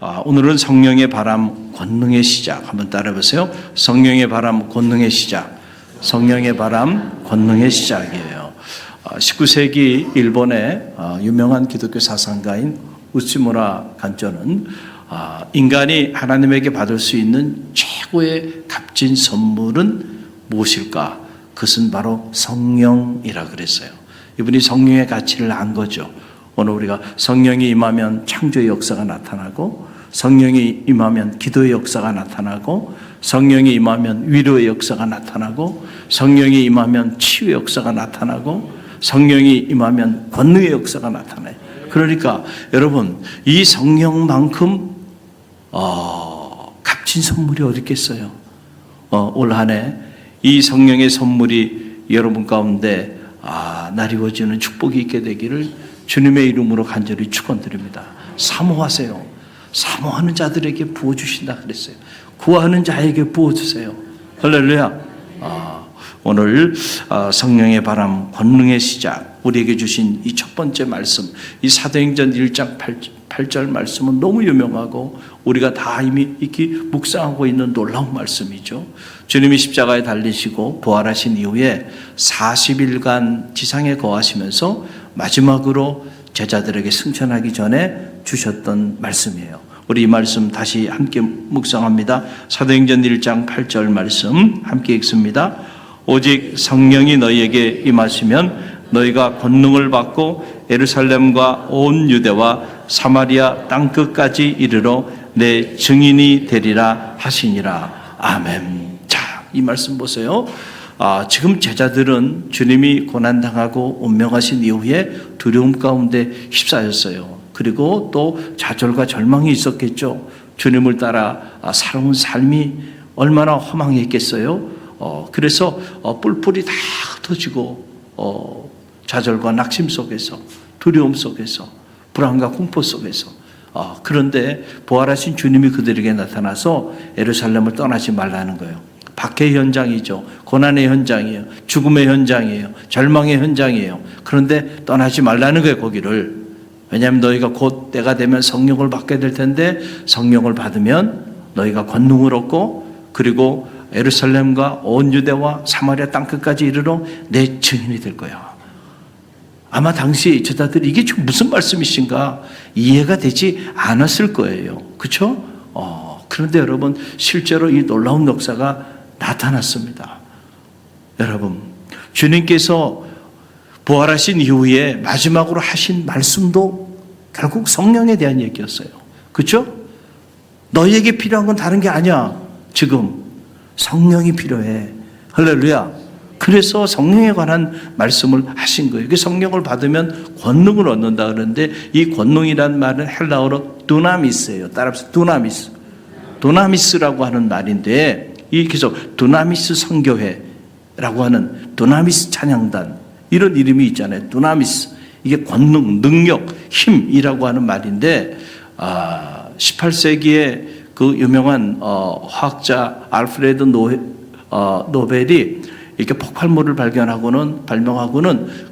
오늘은 성령의 바람, 권능의 시작. 한번 따라해보세요. 성령의 바람, 권능의 시작. 성령의 바람, 권능의 시작이에요. 19세기 일본의 유명한 기독교 사상가인 우츠무라 간조는 인간이 하나님에게 받을 수 있는 최고의 값진 선물은 무엇일까? 그것은 바로 성령이라 그랬어요. 이분이 성령의 가치를 안 거죠. 오늘 우리가 성령이 임하면 창조의 역사가 나타나고, 성령이 임하면 기도의 역사가 나타나고, 성령이 임하면 위로의 역사가 나타나고, 성령이 임하면 치유의 역사가 나타나고, 성령이 임하면 권능의 역사가 나타나요. 그러니까 여러분, 이 성령만큼 값진 선물이 어디 있겠어요? 올 한 해 이 성령의 선물이 여러분 가운데 나리워지는 축복이 있게 되기를 주님의 이름으로 간절히 축원드립니다. 사모하세요. 사모하는 자들에게 부어주신다 그랬어요. 구하는 자에게 부어주세요. 할렐루야. 오늘 성령의 바람, 권능의 시작, 우리에게 주신 이 첫 번째 말씀, 이 사도행전 1장 8절 말씀은 너무 유명하고 우리가 다 이미 익히 묵상하고 있는 놀라운 말씀이죠. 주님이 십자가에 달리시고 부활하신 이후에 40일간 지상에 거하시면서 마지막으로 제자들에게 승천하기 전에 주셨던 말씀이에요. 우리 이 말씀 다시 함께 묵상합니다. 사도행전 1장 8절 말씀 함께 읽습니다. 오직 성령이 너희에게 임하시면 너희가 권능을 받고 예루살렘과 온 유대와 사마리아 땅끝까지 이르러 내 증인이 되리라 하시니라. 아멘. 자, 이 말씀 보세요. 지금 제자들은 주님이 고난당하고 운명하신 이후에 두려움 가운데 휩싸였어요. 그리고 또 좌절과 절망이 있었겠죠. 주님을 따라 살아온 삶이 얼마나 허망했겠어요. 그래서 뿔뿔이 다 흩어지고 좌절과 낙심 속에서, 두려움 속에서, 불안과 공포 속에서, 그런데 부활하신 주님이 그들에게 나타나서 예루살렘을 떠나지 말라는 거예요. 박해의 현장이죠. 고난의 현장이에요. 죽음의 현장이에요. 절망의 현장이에요. 그런데 떠나지 말라는 거예요, 거기를. 왜냐하면 너희가 곧 때가 되면 성령을 받게 될 텐데, 성령을 받으면 너희가 권능을 얻고, 그리고 예루살렘과 온 유대와 사마리아 땅끝까지 이르러 내 증인이 될 거야. 아마 당시 제자들이 이게 지금 무슨 말씀이신가 이해가 되지 않았을 거예요. 그렇죠? 그런데 여러분, 실제로 이 놀라운 역사가 나타났습니다. 여러분, 주님께서 부활하신 이후에 마지막으로 하신 말씀도 결국 성령에 대한 얘기였어요. 그렇죠? 너희에게 필요한 건 다른 게 아니야. 지금 성령이 필요해. 할렐루야. 그래서 성령에 관한 말씀을 하신 거예요. 성령을 받으면 권능을 얻는다 그러는데, 이 권능이란 말은 헬라어로 두나미스예요. 따라서 두나미스. 두나미스라고 하는 말인데, 이 계속 두나미스 선교회라고 하는 두나미스 찬양단, 이런 이름이 있잖아요. 두나미스. 이게 권능, 능력, 힘이라고 하는 말인데, 18세기에 그 유명한 화학자 알프레드 노벨이 이렇게 폭발물을 발명하고는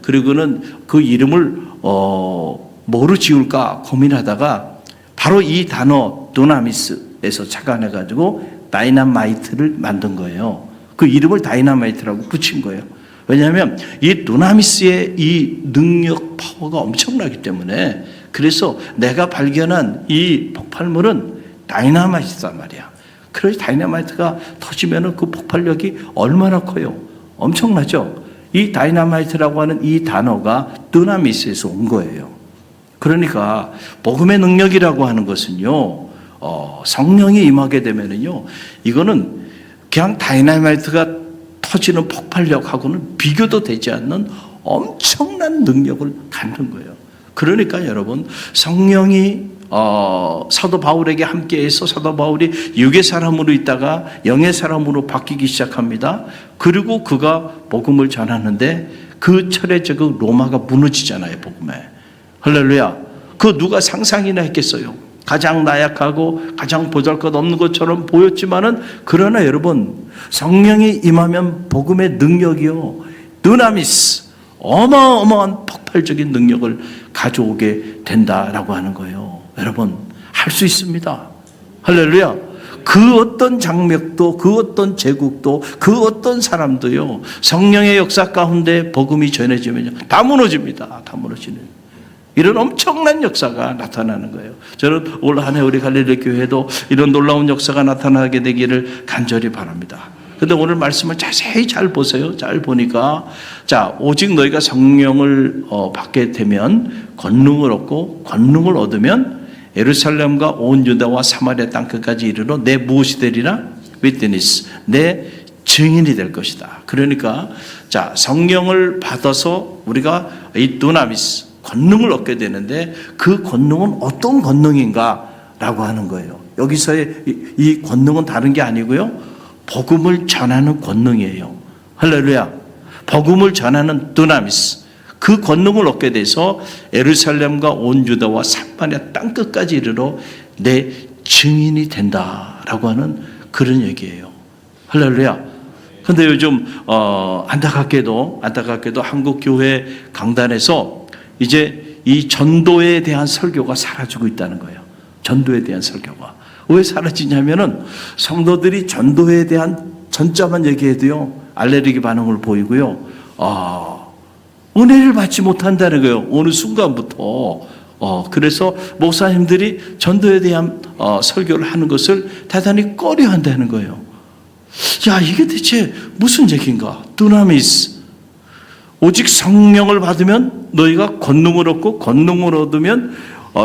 그리고는 그 이름을 뭐로 지을까 고민하다가 바로 이 단어 두나미스에서 착안해가지고 다이나마이트를 만든 거예요. 그 이름을 다이나마이트라고 붙인 거예요. 왜냐하면 이 두나미스의 이 능력 파워가 엄청나기 때문에, 그래서 내가 발견한 이 폭발물은 다이나마이트단 말이야. 그래서 다이나마이트가 터지면 그 폭발력이 얼마나 커요? 엄청나죠? 이 다이나마이트라고 하는 이 단어가 두나미스에서 온 거예요. 그러니까 복음의 능력이라고 하는 것은요, 성령이 임하게 되면은요, 이거는 그냥 다이나마이트가 터지는 폭발력하고는 비교도 되지 않는 엄청난 능력을 갖는 거예요. 그러니까 여러분, 성령이 사도 바울에게 함께해서 사도 바울이 육의 사람으로 있다가 영의 사람으로 바뀌기 시작합니다. 그리고 그가 복음을 전하는데 그 철에 로마가 무너지잖아요, 복음에. 할렐루야. 그 누가 상상이나 했겠어요? 가장 나약하고 가장 보잘것없는 것처럼 보였지만은, 그러나 여러분, 성령이 임하면 복음의 능력이요, 두나미스, 어마어마한 폭발적인 능력을 가져오게 된다라고 하는 거예요. 여러분, 할 수 있습니다. 할렐루야. 그 어떤 장맥도, 그 어떤 제국도, 그 어떤 사람도요, 성령의 역사 가운데 복음이 전해지면요, 다 무너집니다. 다 무너지는. 이런 엄청난 역사가 나타나는 거예요. 저는 올 한 해 우리 갈릴리 교회도 이런 놀라운 역사가 나타나게 되기를 간절히 바랍니다. 근데 오늘 말씀을 자세히 잘 보세요. 잘 보니까, 자, 오직 너희가 성령을 받게 되면 권능을 얻고, 권능을 얻으면 예루살렘과 온 유다와 사마리아 땅 끝까지 이르러 내 무엇이 되리라? witness, 내 증인이 될 것이다. 그러니까 자, 성령을 받아서 우리가 이 두나미스, 권능을 얻게 되는데 그 권능은 어떤 권능인가라고 하는 거예요. 여기서의 이 권능은 다른 게 아니고요, 복음을 전하는 권능이에요. 할렐루야. 복음을 전하는 두나미스, 그 권능을 얻게 돼서 예루살렘과 온 유다와 사마리아 땅 끝까지 이르러 내 증인이 된다라고 하는 그런 얘기예요. 할렐루야. 근데 요즘 안타깝게도 한국 교회 강단에서 이제 이 전도에 대한 설교가 사라지고 있다는 거예요. 전도에 대한 설교가 왜 사라지냐면은 성도들이 전도에 대한 전자만 얘기해도요, 알레르기 반응을 보이고요, 은혜를 받지 못한다는 거예요. 어느 순간부터. 그래서 목사님들이 전도에 대한 설교를 하는 것을 대단히 꺼려한다는 거예요. 야, 이게 대체 무슨 얘기인가? 두나미스. 오직 성령을 받으면 너희가 권능을 얻고, 권능을 얻으면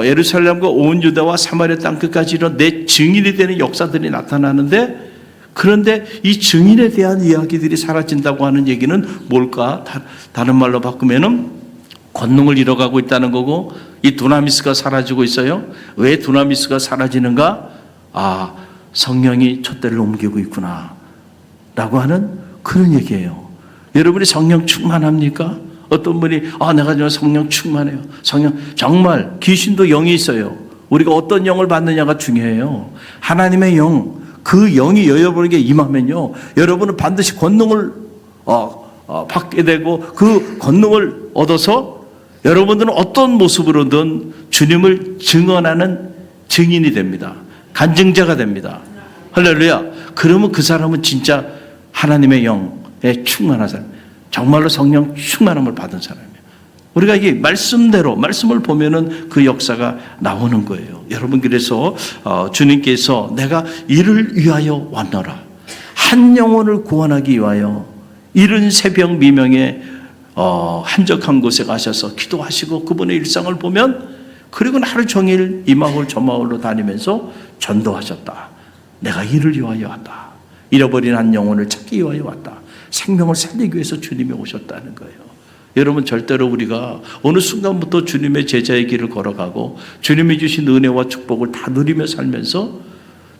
예루살렘과 온 유다와 사마리아 땅 끝까지 이런 내 증인이 되는 역사들이 나타나는데, 그런데 이 증인에 대한 이야기들이 사라진다고 하는 얘기는 뭘까? 다른 말로 바꾸면은 권능을 잃어가고 있다는 거고, 이 두나미스가 사라지고 있어요. 왜 두나미스가 사라지는가? 성령이 촛대를 옮기고 있구나 라고 하는 그런 얘기예요. 여러분이 성령 충만합니까? 어떤 분이 내가 좀 성령 충만해요. 성령, 정말 귀신도 영이 있어요. 우리가 어떤 영을 받느냐가 중요해요. 하나님의 영, 그 영이 여러분에게 임하면요, 여러분은 반드시 권능을 받게 되고, 그 권능을 얻어서 여러분들은 어떤 모습으로든 주님을 증언하는 증인이 됩니다. 간증자가 됩니다. 할렐루야. 그러면 그 사람은 진짜 하나님의 영에 충만한 사람, 정말로 성령 충만함을 받은 사람이에요. 우리가 이게 말씀대로, 말씀을 보면은 그 역사가 나오는 거예요. 여러분, 그래서 주님께서 내가 이를 위하여 왔노라, 한 영혼을 구원하기 위하여 이른 새벽 미명에 한적한 곳에 가셔서 기도하시고 그분의 일상을 보면, 그리고 하루 종일 이 마을 저 마을로 다니면서 전도하셨다. 내가 이를 위하여 왔다. 잃어버린 한 영혼을 찾기 위하여 왔다. 생명을 살리기 위해서 주님이 오셨다는 거예요. 여러분, 절대로 우리가 어느 순간부터 주님의 제자의 길을 걸어가고 주님이 주신 은혜와 축복을 다 누리며 살면서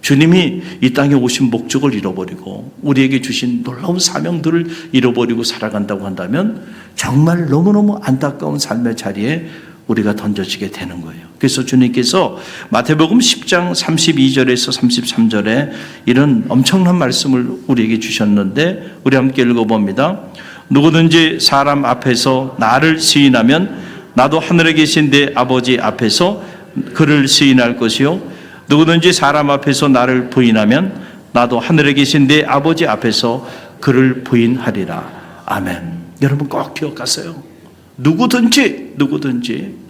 주님이 이 땅에 오신 목적을 잃어버리고 우리에게 주신 놀라운 사명들을 잃어버리고 살아간다고 한다면 정말 너무너무 안타까운 삶의 자리에 우리가 던져지게 되는 거예요. 그래서 주님께서 마태복음 10장 32절에서 33절에 이런 엄청난 말씀을 우리에게 주셨는데, 우리 함께 읽어봅니다. 누구든지 사람 앞에서 나를 시인하면 나도 하늘에 계신 내 아버지 앞에서 그를 시인할 것이요, 누구든지 사람 앞에서 나를 부인하면 나도 하늘에 계신 내 아버지 앞에서 그를 부인하리라. 아멘. 여러분 꼭 기억하세요. 누구든지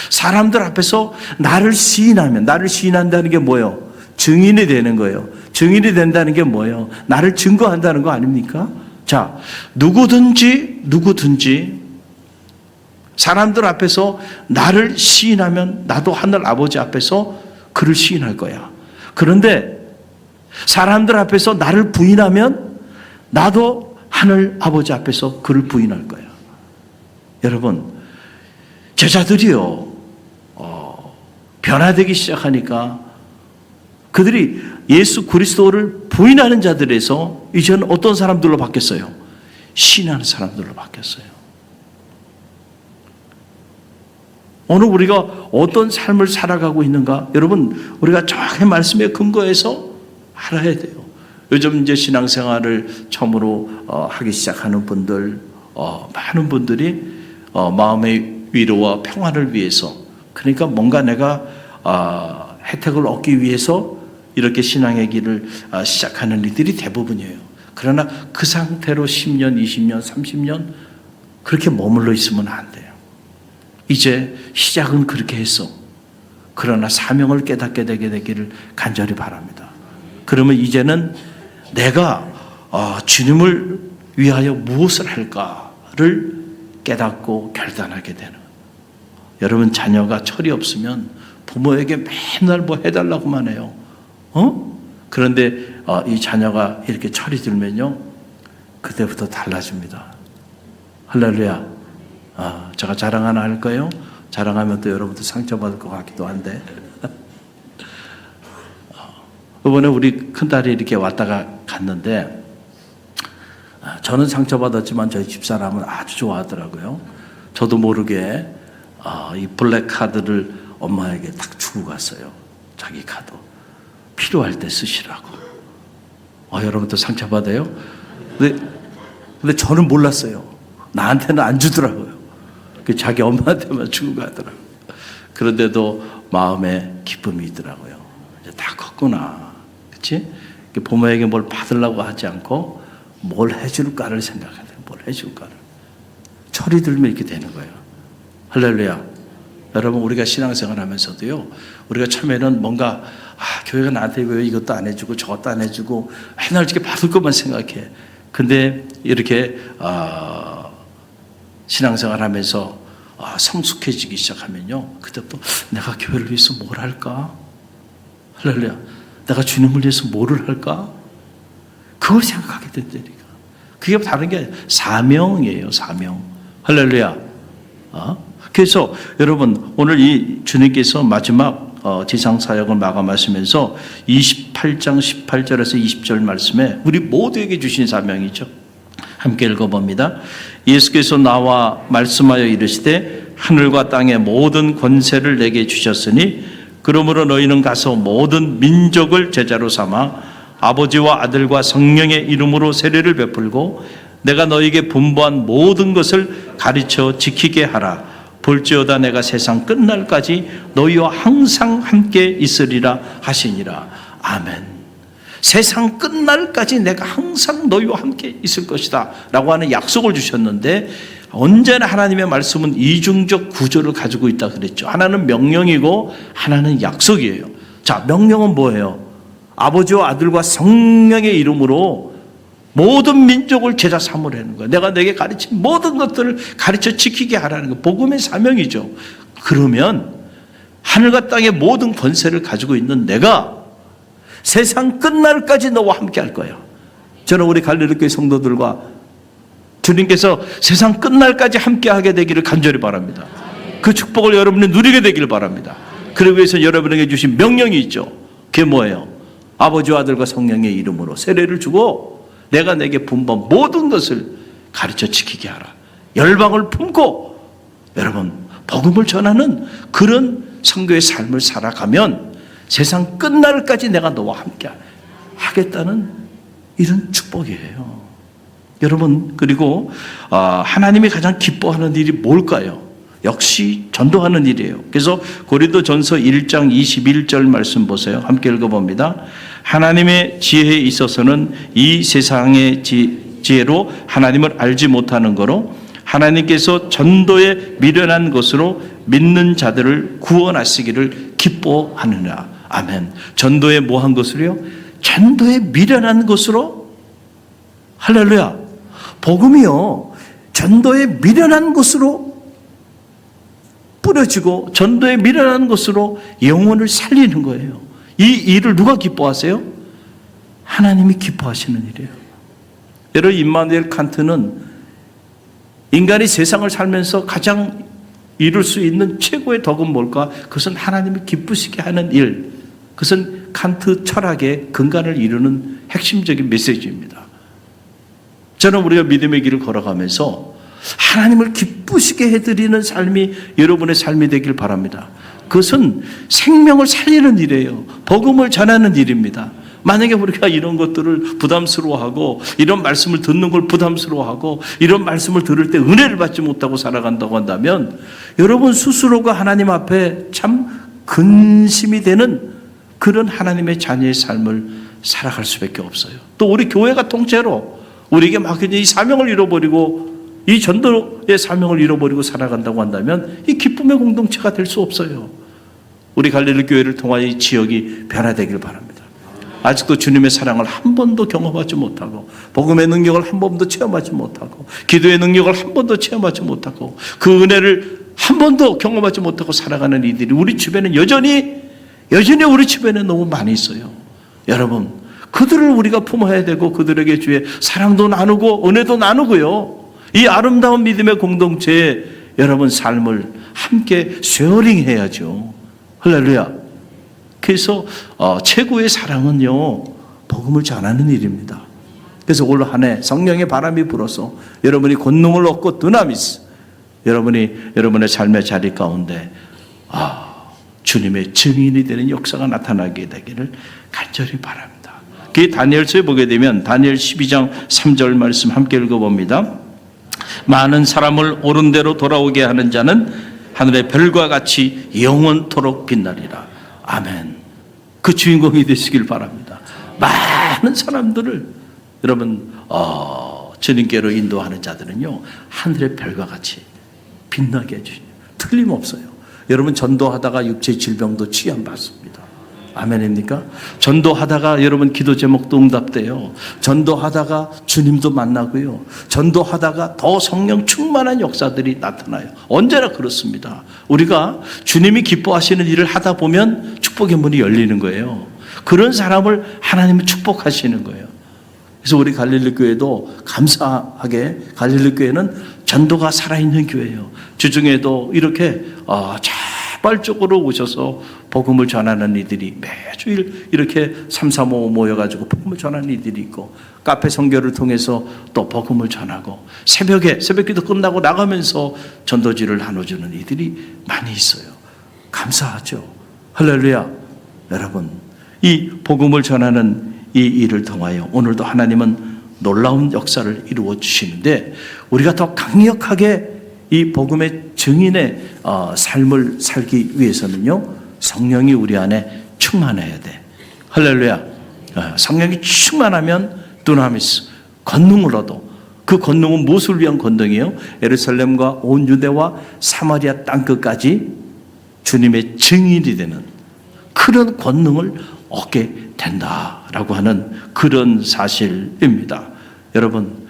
사람들 앞에서 나를 시인하면, 나를 시인한다는 게 뭐예요? 증인이 되는 거예요. 증인이 된다는 게 뭐예요? 나를 증거한다는 거 아닙니까? 자, 누구든지 사람들 앞에서 나를 시인하면 나도 하늘 아버지 앞에서 그를 시인할 거야. 그런데 사람들 앞에서 나를 부인하면 나도 하늘 아버지 앞에서 그를 부인할 거야. 여러분, 제자들이요, 변화되기 시작하니까 그들이 예수 그리스도를 부인하는 자들에서 이제는 어떤 사람들로 바뀌었어요? 신하는 사람들로 바뀌었어요. 오늘 우리가 어떤 삶을 살아가고 있는가? 여러분, 우리가 정확히 말씀에 근거해서 알아야 돼요. 요즘 이제 신앙생활을 처음으로 하기 시작하는 분들, 많은 분들이 마음의 위로와 평화를 위해서, 그러니까 뭔가 내가 혜택을 얻기 위해서 이렇게 신앙의 길을 시작하는 이들이 대부분이에요. 그러나 그 상태로 10년, 20년, 30년 그렇게 머물러 있으면 안 돼요. 이제 시작은 그렇게 했어. 그러나 사명을 깨닫게 되게 되기를 간절히 바랍니다. 그러면 이제는 내가 주님을 위하여 무엇을 할까를 깨닫고 결단하게 되는 거예요. 여러분, 자녀가 철이 없으면 부모에게 맨날 뭐 해달라고만 해요. 그런데 이 자녀가 이렇게 철이 들면요, 그때부터 달라집니다. 할렐루야. 제가 자랑 하나 할까요? 자랑하면 또 여러분도 상처받을 것 같기도 한데 이번에 우리 큰딸이 이렇게 왔다가 갔는데 저는 상처받았지만 저희 집사람은 아주 좋아하더라고요. 저도 모르게 이 블랙 카드를 엄마에게 딱 주고 갔어요. 자기 카드 필요할 때 쓰시라고. 여러분도 상처받아요? 근데 저는 몰랐어요. 나한테는 안 주더라고요. 자기 엄마한테만 주고 가더라고요. 그런데도 마음에 기쁨이 있더라고요. 이제 다 컸구나. 그치? 부모에게 뭘 받으려고 하지 않고 뭘 해줄까를 생각해야 돼요. 뭘 해줄까를. 철이 들면 이렇게 되는 거예요. 할렐루야. 여러분, 우리가 신앙생활 하면서도요, 우리가 처음에는 뭔가 교회가 나한테 왜 이것도 안 해주고 저것도 안 해주고 맨날 이렇게 받을 것만 생각해. 근데 이렇게 신앙생활 하면서 성숙해지기 시작하면요, 그때부터 내가 교회를 위해서 뭘 할까? 할렐루야. 내가 주님을 위해서 뭐를 할까? 그걸 생각하게 된다니까. 그게 다른 게 아니라 사명이에요. 사명. 할렐루야. 그래서 여러분, 오늘 이 주님께서 마지막 지상사역을 마감하시면서 28장 18절에서 20절 말씀에 우리 모두에게 주신 사명이죠. 함께 읽어봅니다. 예수께서 나와 말씀하여 이르시되 하늘과 땅의 모든 권세를 내게 주셨으니 그러므로 너희는 가서 모든 민족을 제자로 삼아 아버지와 아들과 성령의 이름으로 세례를 베풀고 내가 너희에게 분부한 모든 것을 가르쳐 지키게 하라. 볼지어다 내가 세상 끝날까지 너희와 항상 함께 있으리라 하시니라. 아멘. 세상 끝날까지 내가 항상 너희와 함께 있을 것이다 라고 하는 약속을 주셨는데, 언제나 하나님의 말씀은 이중적 구조를 가지고 있다 그랬죠. 하나는 명령이고 하나는 약속이에요. 자, 명령은 뭐예요? 아버지와 아들과 성령의 이름으로 모든 민족을 제자 삼으라는 거예요. 내가 너에게 가르친 모든 것들을 가르쳐 지키게 하라는 거예요. 복음의 사명이죠. 그러면 하늘과 땅의 모든 권세를 가지고 있는 내가 세상 끝날까지 너와 함께 할 거예요. 저는 우리 갈릴리교회 성도들과 주님께서 세상 끝날까지 함께 하게 되기를 간절히 바랍니다. 그 축복을 여러분이 누리게 되기를 바랍니다. 그러기 위해서 여러분에게 주신 명령이 있죠. 그게 뭐예요? 아버지와 아들과 성령의 이름으로 세례를 주고 내가 내게 분부한 모든 것을 가르쳐 지키게 하라. 열방을 품고 여러분 복음을 전하는 그런 선교의 삶을 살아가면 세상 끝날까지 내가 너와 함께 하겠다는 이런 축복이에요. 여러분, 그리고 하나님이 가장 기뻐하는 일이 뭘까요? 역시 전도하는 일이에요. 그래서 고린도전서 1장 21절 말씀 보세요. 함께 읽어봅니다. 하나님의 지혜에 있어서는 이 세상의 지혜로 하나님을 알지 못하는 거로 하나님께서 전도에 미련한 것으로 믿는 자들을 구원하시기를 기뻐하느냐. 아멘. 전도에 뭐한 것으로요? 전도에 미련한 것으로. 할렐루야. 복음이요, 전도에 미련한 것으로 뿌려지고 전도에 미련한 것으로 영혼을 살리는 거예요. 이 일을 누가 기뻐하세요? 하나님이 기뻐하시는 일이에요. 여러분, 임마누엘 칸트는 인간이 세상을 살면서 가장 이룰 수 있는 최고의 덕은 뭘까? 그것은 하나님이 기쁘시게 하는 일. 그것은 칸트 철학의 근간을 이루는 핵심적인 메시지입니다. 저는 우리가 믿음의 길을 걸어가면서 하나님을 기쁘시게 해드리는 삶이 여러분의 삶이 되길 바랍니다. 그것은 생명을 살리는 일이에요. 복음을 전하는 일입니다. 만약에 우리가 이런 것들을 부담스러워하고 이런 말씀을 듣는 걸 부담스러워하고 이런 말씀을 들을 때 은혜를 받지 못하고 살아간다고 한다면 여러분 스스로가 하나님 앞에 참 근심이 되는 그런 하나님의 자녀의 삶을 살아갈 수밖에 없어요. 또 우리 교회가 통째로 우리에게 맡겨진 이 사명을 잃어버리고 이 전도의 사명을 잃어버리고 살아간다고 한다면 이 기쁨의 공동체가 될 수 없어요. 우리 갈릴리 교회를 통하여 이 지역이 변화되길 바랍니다. 아직도 주님의 사랑을 한 번도 경험하지 못하고 복음의 능력을 한 번도 체험하지 못하고 기도의 능력을 한 번도 체험하지 못하고 그 은혜를 한 번도 경험하지 못하고 살아가는 이들이 우리 주변에 여전히 우리 주변에 너무 많이 있어요. 여러분, 그들을 우리가 품어야 되고 그들에게 주의 사랑도 나누고 은혜도 나누고요. 이 아름다운 믿음의 공동체에 여러분 삶을 함께 쉐어링해야죠. 할렐루야. 그래서 최고의 사랑은요, 복음을 전하는 일입니다. 그래서 올 한 해 성령의 바람이 불어서 여러분이 권능을 얻고 두나미스, 여러분이 여러분의 삶의 자리 가운데 주님의 증인이 되는 역사가 나타나게 되기를 간절히 바랍니다. 그 다니엘서에 보게 되면 다니엘 12장 3절 말씀 함께 읽어봅니다. 많은 사람을 옳은 대로 돌아오게 하는 자는 하늘의 별과 같이 영원토록 빛나리라. 아멘. 그 주인공이 되시길 바랍니다. 많은 사람들을 여러분 주님께로 인도하는 자들은요, 하늘의 별과 같이 빛나게 해주시죠. 틀림없어요. 여러분 전도하다가 육체 질병도 치유받습니다. 아멘입니까? 전도하다가 여러분 기도 제목도 응답돼요. 전도하다가 주님도 만나고요. 전도하다가 더 성령 충만한 역사들이 나타나요. 언제나 그렇습니다. 우리가 주님이 기뻐하시는 일을 하다 보면 축복의 문이 열리는 거예요. 그런 사람을 하나님은 축복하시는 거예요. 그래서 우리 갈릴리 교회도 감사하게 갈릴리 교회는 전도가 살아있는 교회예요. 주중에도 이렇게 자발적으로 오셔서 복음을 전하는 이들이 매주일 이렇게 335 모여가지고 복음을 전하는 이들이 있고, 카페 선교를 통해서 또 복음을 전하고, 새벽에 새벽기도 끝나고 나가면서 전도지를 나눠주는 이들이 많이 있어요. 감사하죠. 할렐루야. 여러분, 이 복음을 전하는 이 일을 통하여 오늘도 하나님은 놀라운 역사를 이루어 주시는데, 우리가 더 강력하게 이 복음의 증인의 삶을 살기 위해서는요, 성령이 우리 안에 충만해야 돼. 할렐루야. 성령이 충만하면 두나미스, 권능을 얻어. 그 권능은 무엇을 위한 권능이에요? 예루살렘과 온 유대와 사마리아 땅끝까지 주님의 증인이 되는 그런 권능을 얻게 된다라고 하는 그런 사실입니다. 여러분,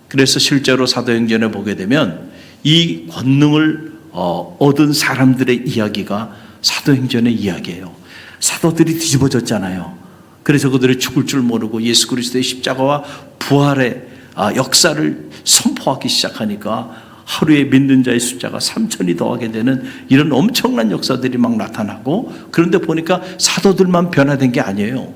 그래서 실제로 사도행전에 보게 되면 이 권능을 얻은 사람들의 이야기가 사도행전의 이야기예요. 사도들이 뒤집어졌잖아요. 그래서 그들이 죽을 줄 모르고 예수 그리스도의 십자가와 부활의 역사를 선포하기 시작하니까 하루에 믿는 자의 숫자가 3,000이 더하게 되는 이런 엄청난 역사들이 막 나타나고, 그런데 보니까 사도들만 변화된 게 아니에요.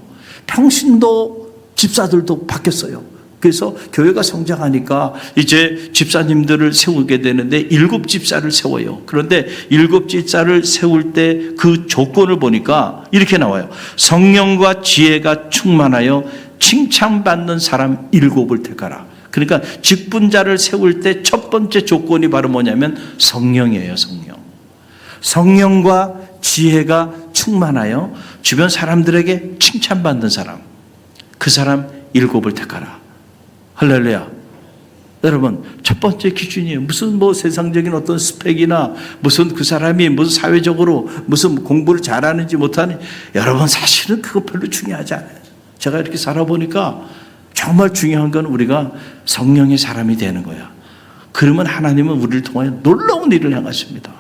평신도 집사들도 바뀌었어요. 그래서 교회가 성장하니까 이제 집사님들을 세우게 되는데 7집사를 세워요. 그런데 7집사를 세울 때 그 조건을 보니까 이렇게 나와요. 성령과 지혜가 충만하여 칭찬받는 사람 7을 택하라. 그러니까 직분자를 세울 때 첫 번째 조건이 바로 뭐냐면 성령이에요. 성령과 지혜가 충만하여 주변 사람들에게 칭찬받는 사람, 그 사람 7을 택하라. 할렐루야. 여러분, 첫 번째 기준이에요. 무슨 세상적인 어떤 스펙이나 무슨 그 사람이 무슨 사회적으로 무슨 공부를 잘하는지 못하는지, 여러분 사실은 그거 별로 중요하지 않아요. 제가 이렇게 살아보니까 정말 중요한 건 우리가 성령의 사람이 되는 거야. 그러면 하나님은 우리를 통하여 놀라운 일을 행하십니다.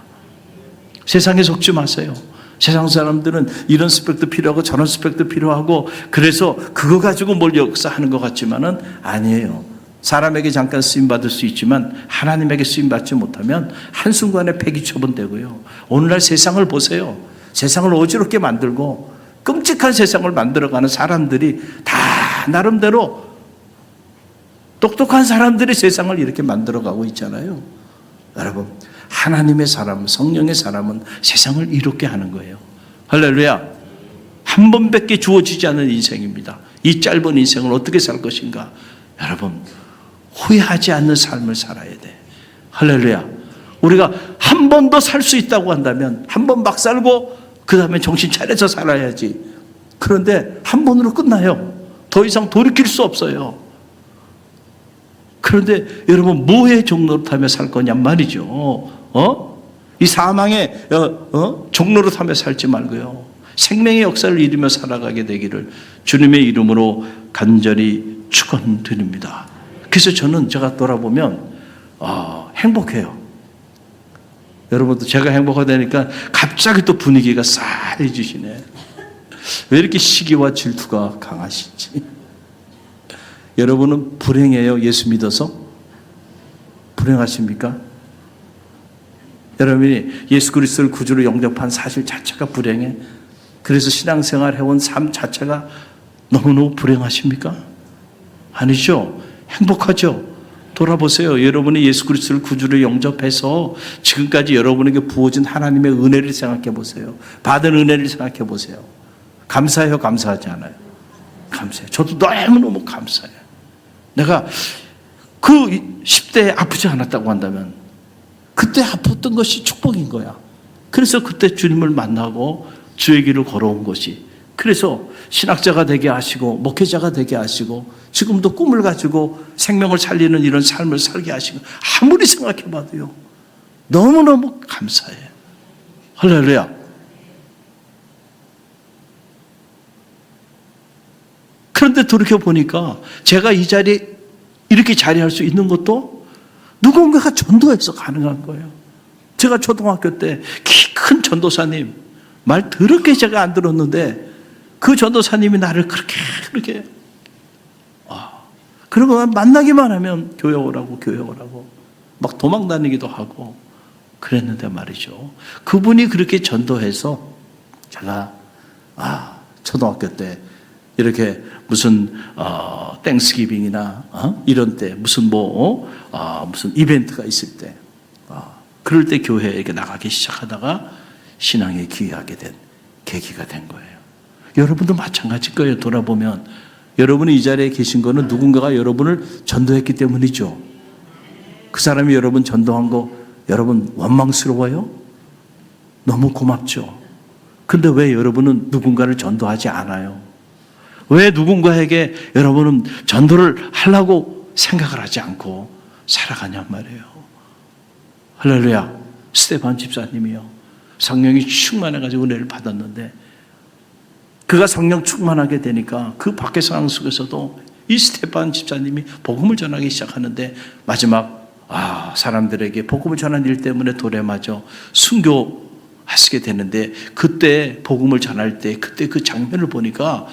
세상에 속지 마세요. 세상 사람들은 이런 스펙도 필요하고 저런 스펙도 필요하고, 그래서 그거 가지고 뭘 역사하는 것 같지만은 아니에요. 사람에게 잠깐 쓰임받을 수 있지만 하나님에게 쓰임받지 못하면 한순간에 폐기 처분되고요. 오늘날 세상을 보세요. 세상을 어지럽게 만들고 끔찍한 세상을 만들어가는 사람들이 다 나름대로 똑똑한 사람들이 세상을 이렇게 만들어가고 있잖아요. 여러분, 하나님의 사람, 성령의 사람은 세상을 이롭게 하는 거예요. 할렐루야. 한 번밖에 주어지지 않은 인생입니다. 이 짧은 인생을 어떻게 살 것인가? 여러분, 후회하지 않는 삶을 살아야 돼. 할렐루야. 우리가 한 번 더 살 수 있다고 한다면 한 번 막 살고 그 다음에 정신 차려서 살아야지. 그런데 한 번으로 끝나요. 더 이상 돌이킬 수 없어요. 그런데 여러분 뭐의 종로로 타며 살 거냔 말이죠. 이 사망의 종로로 타며 살지 말고요. 생명의 역사를 이루며 살아가게 되기를 주님의 이름으로 간절히 축원드립니다. 그래서 제가 돌아보면 행복해요. 여러분도 제가 행복하다니까 갑자기 또 분위기가 싸해지시네. 왜 이렇게 시기와 질투가 강하시지? 여러분은 불행해요? 예수 믿어서? 불행하십니까? 여러분이 예수 그리스도를 구주로 영접한 사실 자체가 불행해? 그래서 신앙생활 해온 삶 자체가 너무너무 불행하십니까? 아니죠. 행복하죠. 돌아보세요. 여러분이 예수 그리스도를 구주로 영접해서 지금까지 여러분에게 부어진 하나님의 은혜를 생각해 보세요. 받은 은혜를 생각해 보세요. 감사해요? 감사하지 않아요? 감사해요. 저도 너무너무 감사해요. 내가 그 10대에 아프지 않았다고 한다면 그때 아팠던 것이 축복인 거야. 그래서 그때 주님을 만나고 주의 길을 걸어온 것이, 그래서 신학자가 되게 하시고 목회자가 되게 하시고 지금도 꿈을 가지고 생명을 살리는 이런 삶을 살게 하시고, 아무리 생각해 봐도요 너무너무 감사해요. 할렐루야. 그런데 돌이켜보니까 제가 이 자리에 이렇게 자리할 수 있는 것도 누군가가 전도해서 가능한 거예요. 제가 초등학교 때 키 큰 전도사님 말 더럽게 제가 안 들었는데 그 전도사님이 나를 그렇게 그리고 만나기만 하면 교회 오라고 막 도망 다니기도 하고 그랬는데 말이죠. 그분이 그렇게 전도해서 제가 초등학교 때 이렇게 무슨 땡스기빙이나 이런 때 무슨 무슨 이벤트가 있을 때 그럴 때 교회에 이렇게 나가기 시작하다가 신앙에 귀하게 된 계기가 된 거예요. 여러분도 마찬가지일 거예요. 돌아보면 여러분이 이 자리에 계신 거는 누군가가 여러분을 전도했기 때문이죠. 그 사람이 여러분 전도한 거 여러분 원망스러워요? 너무 고맙죠. 근데 왜 여러분은 누군가를 전도하지 않아요? 왜 누군가에게 여러분은 전도를 하려고 생각을 하지 않고 살아가냔 말이에요. 할렐루야. 스테반 집사님이요, 성령이 충만해가지고 은혜를 받았는데 그가 성령 충만하게 되니까 그 밖의 상황 속에서도 이 스테반 집사님이 복음을 전하기 시작하는데 마지막 사람들에게 복음을 전하는 일 때문에 돌에 맞아 순교하시게 되는데, 그때 복음을 전할 때 그때 그 장면을 보니까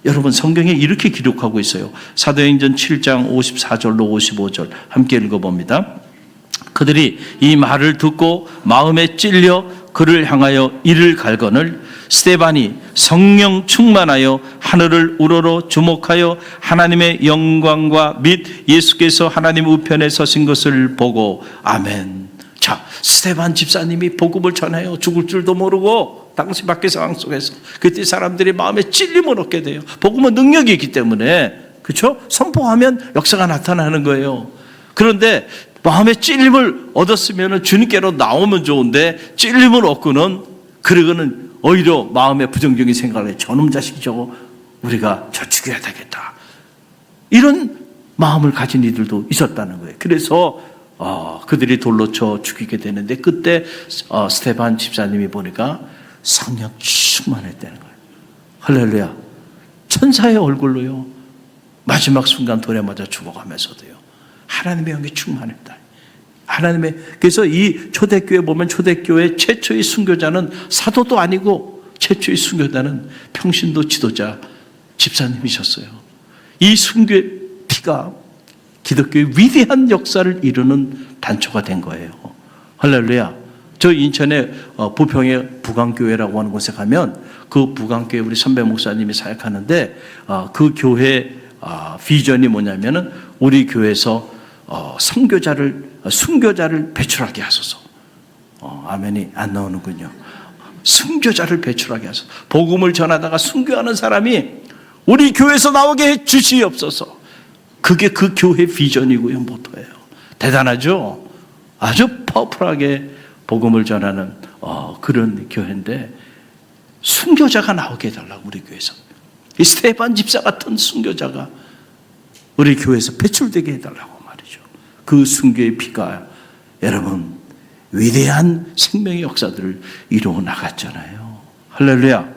여러분 성경에 이렇게 기록하고 있어요. 사도행전 7장 54절로 55절 함께 읽어봅니다. 그들이 이 말을 듣고 마음에 찔려 그를 향하여 이를 갈거늘 스데반이 성령 충만하여 하늘을 우러러 주목하여 하나님의 영광과 및 예수께서 하나님 우편에 서신 것을 보고 아멘. 자, 스데반 집사님이 복음을 전해요. 죽을 줄도 모르고 당시 밖의 상황 속에서 그때 사람들이 마음에 찔림을 얻게 돼요. 복음은 능력이 있기 때문에, 그렇죠? 선포하면 역사가 나타나는 거예요. 그런데 마음에 찔림을 얻었으면 주님께로 나오면 좋은데 찔림을 얻고는 그러고는 오히려 마음에 부정적인 생각을 해. 저놈 자식 저거 우리가 저 죽여야 되겠다. 이런 마음을 가진 이들도 있었다는 거예요. 그래서 그들이 돌로 쳐 죽이게 되는데 그때 스테반 집사님이 보니까 성령 충만했다는 거예요. 할렐루야. 천사의 얼굴로요 마지막 순간 돌에 맞아 죽어가면서도요 하나님의 영이 충만했다. 그래서 이 초대교회 보면 초대교회 최초의 순교자는 사도도 아니고 최초의 순교자는 평신도 지도자 집사님이셨어요. 이 순교의 피가 기독교의 위대한 역사를 이루는 단초가 된 거예요. 할렐루야. 저 인천의 부평의 부강교회라고 하는 곳에 가면 그 부강교회 우리 선배 목사님이 사역하는데 그 교회 비전이 뭐냐면은 우리 교회에서 순교자를 배출하게 하소서. 아멘이 안 나오는군요. 순교자를 배출하게 하소서. 복음을 전하다가 순교하는 사람이 우리 교회에서 나오게 해 주시옵소서. 그게 그 교회 비전이고요, 모토예요. 대단하죠? 아주 파워풀하게 복음을 전하는 그런 교회인데 순교자가 나오게 해달라고 우리 교회에서. 이 스테반 집사 같은 순교자가 우리 교회에서 배출되게 해달라고 말이죠. 그 순교의 피가 여러분 위대한 생명의 역사들을 이루어 나갔잖아요. 할렐루야.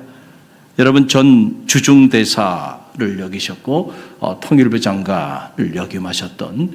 여러분 전 주중대사를 역이셨고 통일부 장관을 역임하셨던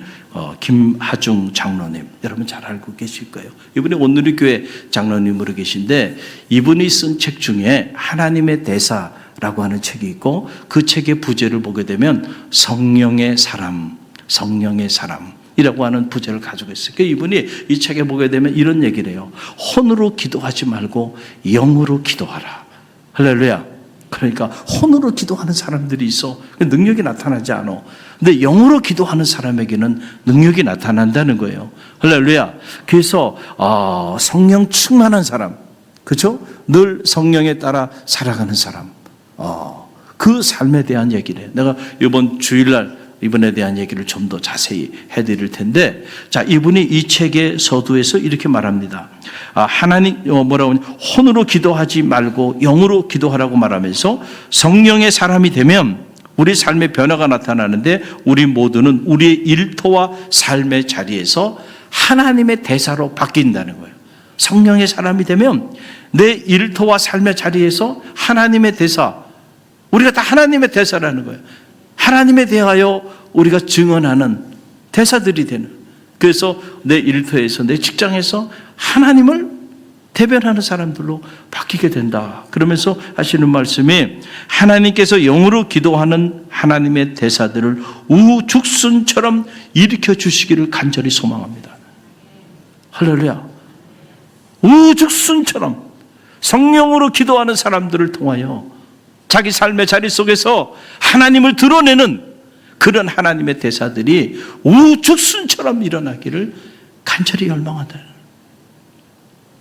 김하중 장로님, 여러분 잘 알고 계실 거예요. 이분이 온누리 교회 장로님으로 계신데 이분이 쓴 책 중에 하나님의 대사라고 하는 책이 있고 그 책의 부제를 보게 되면 성령의 사람, 성령의 사람이라고 하는 부제를 가지고 있어요. 이분이 이 책에 보게 되면 이런 얘기를 해요. 혼으로 기도하지 말고 영으로 기도하라. 할렐루야. 그러니까 혼으로 기도하는 사람들이 있어. 능력이 나타나지 않아. 근데 영으로 기도하는 사람에게는 능력이 나타난다는 거예요. 할렐루야. 그래서 성령 충만한 사람, 그렇죠? 늘 성령에 따라 살아가는 사람, 그 삶에 대한 얘기를 해요. 내가 이번 주일날 이분에 대한 얘기를 좀 더 자세히 해드릴 텐데, 자, 이분이 이 책의 서두에서 이렇게 말합니다. 하나님, 혼으로 기도하지 말고 영으로 기도하라고 말하면서 성령의 사람이 되면 우리 삶의 변화가 나타나는데 우리 모두는 우리의 일터와 삶의 자리에서 하나님의 대사로 바뀐다는 거예요. 성령의 사람이 되면 내 일터와 삶의 자리에서 하나님의 대사, 우리가 다 하나님의 대사라는 거예요. 하나님에 대하여 우리가 증언하는 대사들이 되는. 그래서 내 일터에서 내 직장에서 하나님을 대변하는 사람들로 바뀌게 된다. 그러면서 하시는 말씀이 하나님께서 영으로 기도하는 하나님의 대사들을 우죽순처럼 일으켜 주시기를 간절히 소망합니다. 할렐루야. 우죽순처럼 성령으로 기도하는 사람들을 통하여 자기 삶의 자리 속에서 하나님을 드러내는 그런 하나님의 대사들이 우죽순처럼 일어나기를 간절히 열망한다.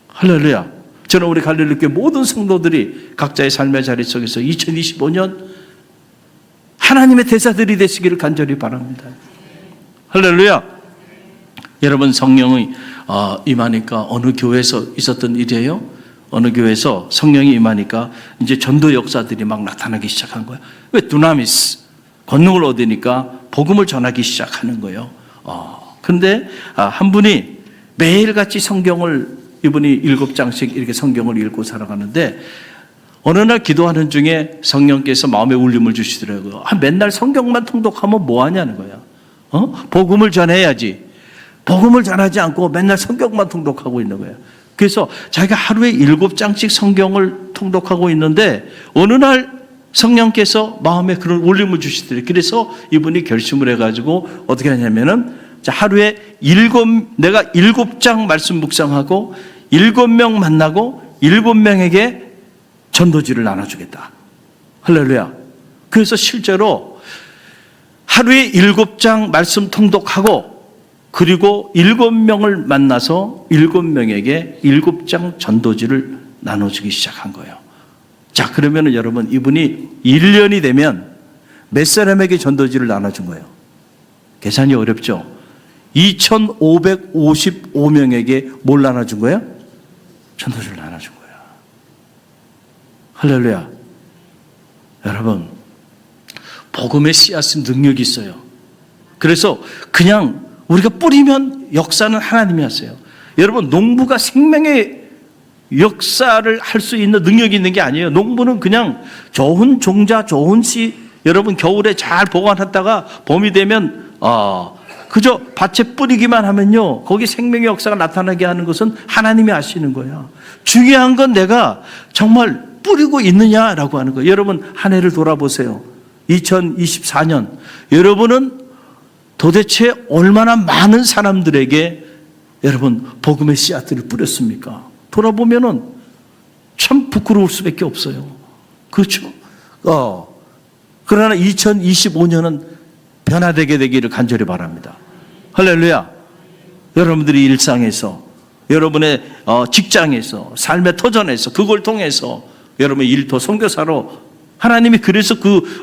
할렐루야. 저는 우리 갈릴리교회 모든 성도들이 각자의 삶의 자리 속에서 2025년 하나님의 대사들이 되시기를 간절히 바랍니다. 할렐루야. 여러분 성령이 임하니까 어느 교회에서 있었던 일이에요? 어느 교회에서 성령이 임하니까 이제 전도 역사들이 막 나타나기 시작한 거예요. 왜? 두나미스, 권능을 얻으니까 복음을 전하기 시작하는 거예요. 근데 한 분이 매일같이 성경을, 이분이 7장씩 이렇게 성경을 읽고 살아가는데 어느 날 기도하는 중에 성령께서 마음에 울림을 주시더라고요. 맨날 성경만 통독하면 뭐 하냐는 거야. 복음을 전해야지. 복음을 전하지 않고 맨날 성경만 통독하고 있는 거예요. 그래서 자기가 하루에 7장씩 성경을 통독하고 있는데 어느 날 성령께서 마음에 그런 울림을 주시더래요. 그래서 이분이 결심을 해가지고 어떻게 하냐면은 하루에 내가 7장 말씀 묵상하고 7명 만나고 7명에게 전도지를 나눠주겠다. 할렐루야. 그래서 실제로 하루에 7장 말씀 통독하고 그리고 7명을 만나서 7명에게 7장 전도지를 나눠주기 시작한 거예요. 자, 그러면 여러분 이분이 1년이 되면 몇 사람에게 전도지를 나눠준 거예요? 계산이 어렵죠? 2,555명에게 뭘 나눠준 거예요? 전도지를 나눠준 거예요. 할렐루야. 여러분, 복음의 씨앗은 능력이 있어요. 그래서 그냥 우리가 뿌리면 역사는 하나님이 하세요. 여러분, 농부가 생명의 역사를 할 수 있는 능력이 있는 게 아니에요. 농부는 그냥 좋은 종자, 좋은 씨, 여러분 겨울에 잘 보관했다가 봄이 되면 그저 밭에 뿌리기만 하면요, 거기 생명의 역사가 나타나게 하는 것은 하나님이 하시는 거예요. 중요한 건 내가 정말 뿌리고 있느냐라고 하는 거예요. 여러분 한 해를 돌아보세요. 2024년 여러분은 도대체 얼마나 많은 사람들에게 여러분 복음의 씨앗들을 뿌렸습니까? 돌아보면은 참 부끄러울 수밖에 없어요. 그렇죠? 그러나 2025년은 변화되게 되기를 간절히 바랍니다. 할렐루야. 여러분들이 일상에서, 여러분의 직장에서, 삶의 터전에서, 그걸 통해서 여러분의 일터 선교사로 하나님이 그래서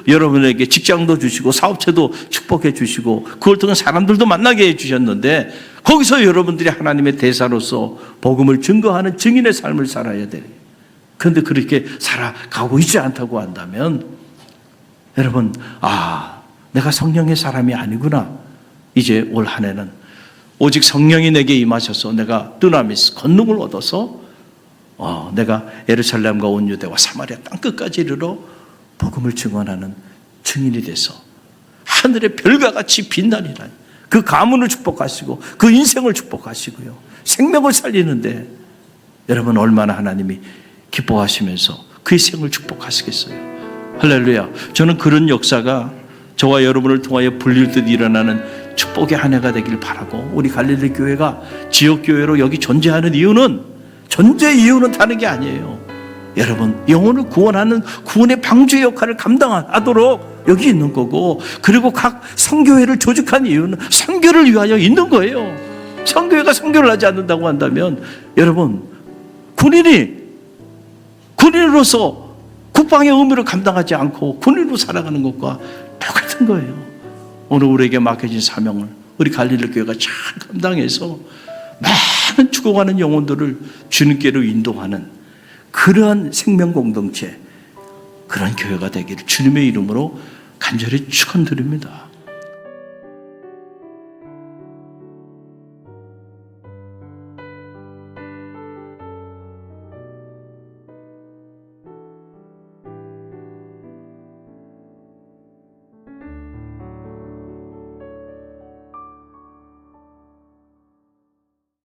여러분에게 직장도 주시고 사업체도 축복해 주시고 그걸 통해 사람들도 만나게 해 주셨는데 거기서 여러분들이 하나님의 대사로서 복음을 증거하는 증인의 삶을 살아야 돼요. 그런데 그렇게 살아가고 있지 않다고 한다면 여러분, 내가 성령의 사람이 아니구나. 이제 올 한 해는 오직 성령이 내게 임하셔서 내가 드나미스 권능을 얻어서 내가 예루살렘과 온 유대와 사마리아 땅끝까지 이르러 복음을 증언하는 증인이 돼서 하늘의 별과 같이 빛나리라. 그 가문을 축복하시고 그 인생을 축복하시고요, 생명을 살리는데 여러분 얼마나 하나님이 기뻐하시면서 그의 생을 축복하시겠어요. 할렐루야. 저는 그런 역사가 저와 여러분을 통하여 불릴 듯 일어나는 축복의 한 해가 되길 바라고, 우리 갈릴리 교회가 지역교회로 여기 존재하는 이유는, 존재의 이유는 다른 게 아니에요. 여러분 영혼을 구원하는 구원의 방주의 역할을 감당하도록 여기 있는 거고, 그리고 각 선교회를 조직한 이유는 선교를 위하여 있는 거예요. 선교회가 선교를 하지 않는다고 한다면 여러분 군인으로서 국방의 의무를 감당하지 않고 군인으로 살아가는 것과 똑같은 거예요. 오늘 우리에게 맡겨진 사명을 우리 갈릴리 교회가 잘 감당해서 많은 죽어가는 영혼들을 주님께로 인도하는 그러한 생명 공동체, 그런 교회가 되기를 주님의 이름으로 간절히 축원드립니다.